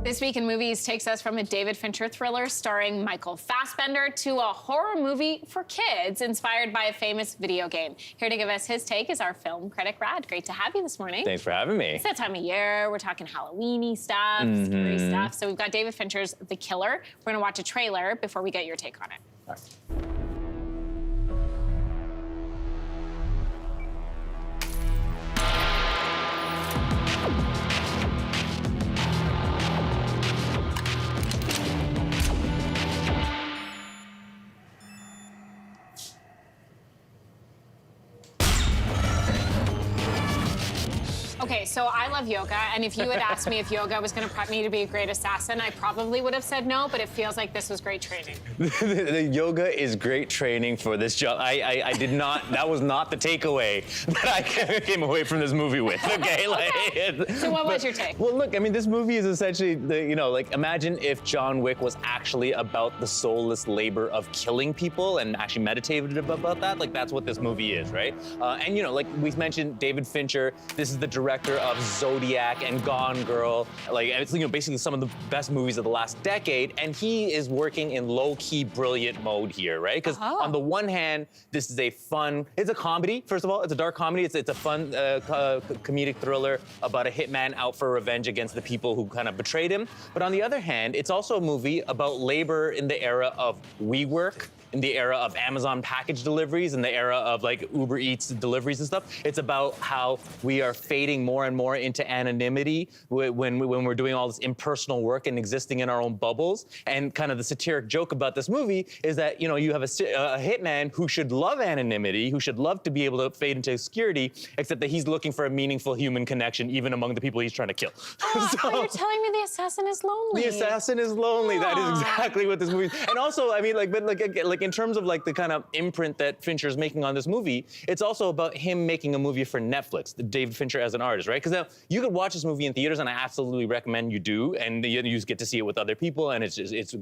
This Week in Movies takes us from a David Fincher thriller starring Michael Fassbender to a horror movie for kids inspired by a famous video game. Here to give us his take is our film critic, Rad. Great to have you this morning. Thanks for having me. It's that time of year. We're talking Halloween-y stuff, scary stuff. So we've got David Fincher's The Killer. We're gonna watch a trailer before we get your take on it. All right. Okay, so I love yoga, and if you had asked me if yoga was gonna prep me to be a great assassin, I probably would have said no, but it feels like this was great training. The yoga is great training for this job. I did not, that was not the takeaway that I came away from this movie with, okay? Okay. So what was your take? Well, look, I mean, this movie is essentially, like imagine if John Wick was actually about the soulless labor of killing people and actually meditated about that. Like, that's what this movie is, right? And, like we mentioned, David Fincher, this is the director of Zodiac and Gone Girl. Like, it's, basically some of the best movies of the last decade, and he is working in low-key brilliant mode here, right? Because on the one hand, this is a fun, it's a comedy, first of all, it's a dark comedy, it's a fun comedic thriller about a hitman out for revenge against the people who kind of betrayed him. But on the other hand, it's also a movie about labor in the era of WeWork, in the era of Amazon package deliveries, in the era of like Uber Eats deliveries and stuff. It's about how we are fading more and more into anonymity when we're doing all this impersonal work and existing in our own bubbles. And kind of the satiric joke about this movie is that, you have a hitman who should love anonymity, who should love to be able to fade into obscurity, except that he's looking for a meaningful human connection even among the people he's trying to kill. So you're telling me the assassin is lonely. The assassin is lonely. That is exactly what this movie is. And also, I mean, like in terms of like the kind of imprint that Fincher is making on this movie, it's also about him making a movie for Netflix, David Fincher as an artist, right? Because now you could watch this movie in theaters, and I absolutely recommend you do, and you just get to see it with other people, and it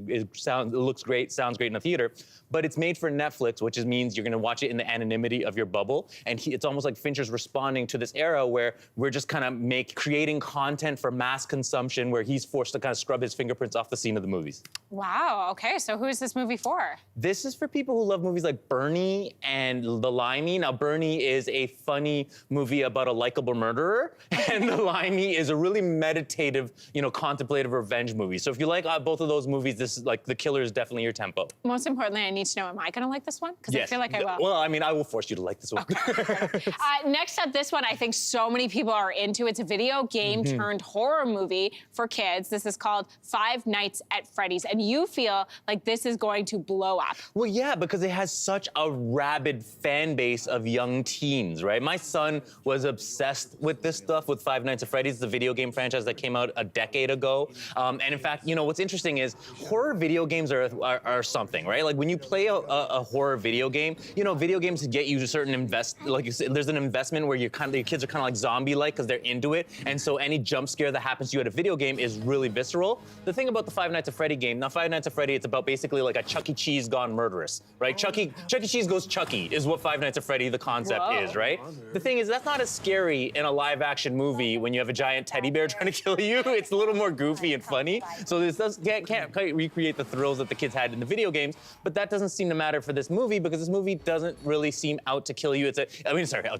looks great, sounds great in a theater. But it's made for Netflix, which means you're gonna watch it in the anonymity of your bubble, and it's almost like Fincher's responding to this era where we're just kind of creating content for mass consumption, where he's forced to kind of scrub his fingerprints off the scene of the movies. Wow. Okay. So who is this movie for? This is for people who love movies like Bernie and The Limey. Now, Bernie is a funny movie about a likable murderer, and The Limey is a really meditative, contemplative revenge movie. So if you like both of those movies, this is like The Killer is definitely your tempo. Most importantly, I need to know, am I gonna like this one? Because yes. I feel like I will. Well, I mean, I will force you to like this one. Okay. Next up, this one I think so many people are into. It's a video game turned horror movie for kids. This is called Five Nights at Freddy's, and you feel like this is going to blow up. Well, yeah, because it has such a rabid fan base of young teens, right? My son was obsessed with this stuff, with Five Nights at Freddy's, the video game franchise that came out a decade ago. And in fact, what's interesting is horror video games are something, right? Like when you play a horror video game, video games get you a certain there's an investment where your kids are kind of like zombie-like because they're into it. And so any jump scare that happens to you at a video game is really visceral. The thing about the Five Nights at Freddy game, now Five Nights at Freddy, it's about basically like a Chuck E. Cheese gone murderous, right? Chuck E. Cheese goes Chucky is what Five Nights at Freddy, the concept is, right? The thing is, that's not as scary in a live action movie when you have a giant teddy bear trying to kill you. It's a little more goofy and funny. So this can't quite recreate the thrills that the kids had in the video games, but that doesn't seem to matter for this movie because this movie doesn't really seem out to kill you. Out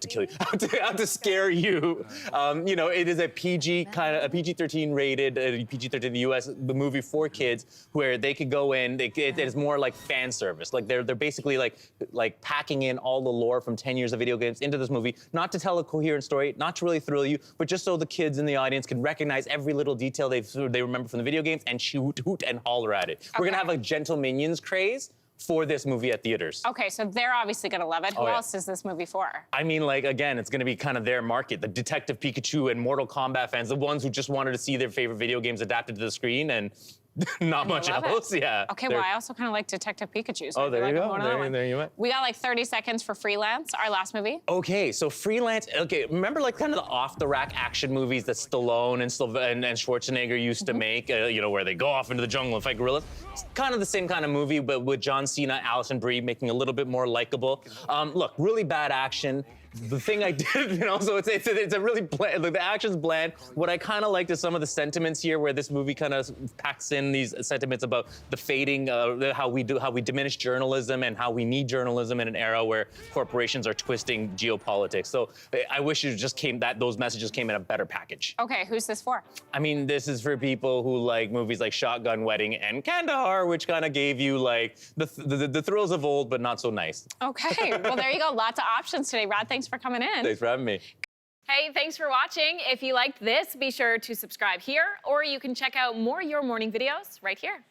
to kill you, out to scare you. It is a PG-13 rated, PG-13 in the US, the movie for kids where they could go in, it is more like fan service. Like they're basically like packing in all the lore from 10 years of video games into this movie, not to tell a coherent story, not to really thrill you, but just so the kids in the audience can recognize every little detail they remember from the video games and hoot and holler at it. We're gonna have a gentle Minions craze for this movie at theaters. Okay, so they're obviously gonna love it. Who else is this movie for? I mean, again, it's gonna be kind of their market. The Detective Pikachu and Mortal Kombat fans, the ones who just wanted to see their favorite video games adapted to the screen and not much else, yeah. Okay, well, I also kind of like Detective Pikachu. So there you go. There you went. We got like 30 seconds for Freelance, our last movie. Okay, so Freelance, remember like kind of the off-the-rack action movies that Stallone and Schwarzenegger used to make, where they go off into the jungle and fight gorillas? It's kind of the same kind of movie, but with John Cena, Alison Brie making a little bit more likable. Look, really bad action. the thing I did, so it's a really bland, like the action's bland. What I kind of liked is some of the sentiments here, where this movie kind of packs in these sentiments about the fading, how we diminish journalism and how we need journalism in an era where corporations are twisting geopolitics. So I wish those messages came in a better package. Okay, who's this for? I mean, this is for people who like movies like Shotgun Wedding and Kandahar, which kind of gave you like the thrills of old, but not so nice. Okay, well, there you go. Lots of options today. Rod, thanks for coming in. Thanks for having me. Hey, thanks for watching. If you liked this, be sure to subscribe here, or you can check out more Your Morning videos right here.